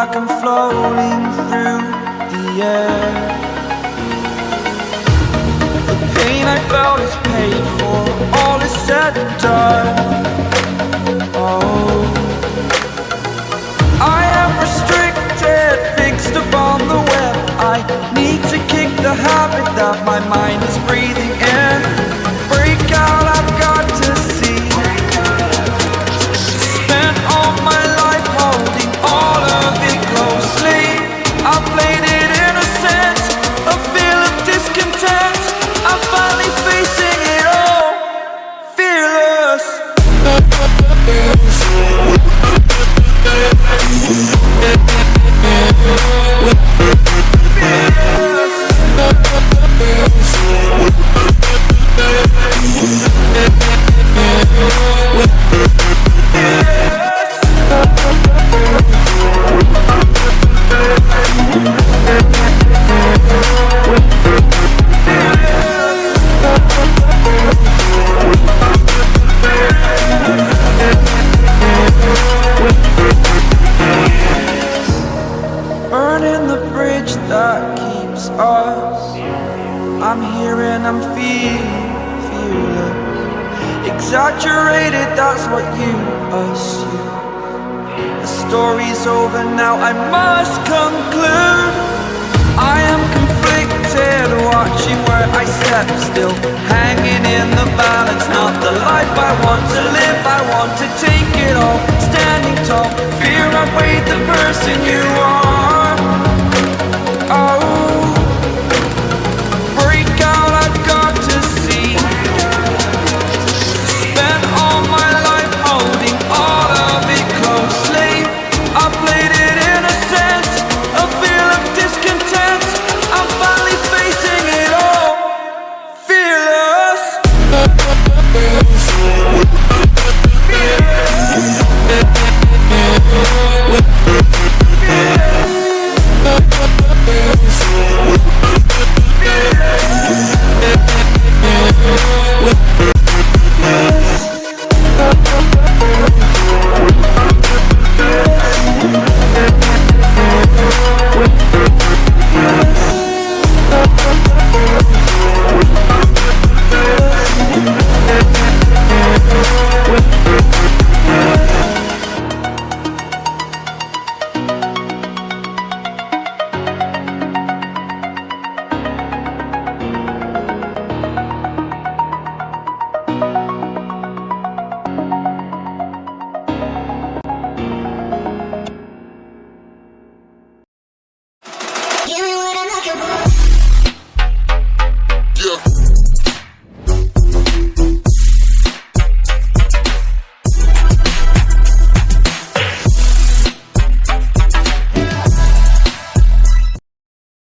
like I'm floating through the air. The pain I felt is paid for, all is said and done. Oh, I am restricted, fixed upon the web. I need to kick the habit that my mind is breathing in. Break out, I've got to see. Spent all my life holding all of it closely. I played it innocent, a feel of discontent. I'm finally facing it all, fearless. Burning the bridge that keeps us. I'm here and I'm feeling fearless. Exaggerated, that's what you assume. The story's over now, I must conclude. I am conflicted, watching where I step still, hanging in the balance. Not the life I want to live, I want to take it all. Standing tall, fear I've weighed the person you are.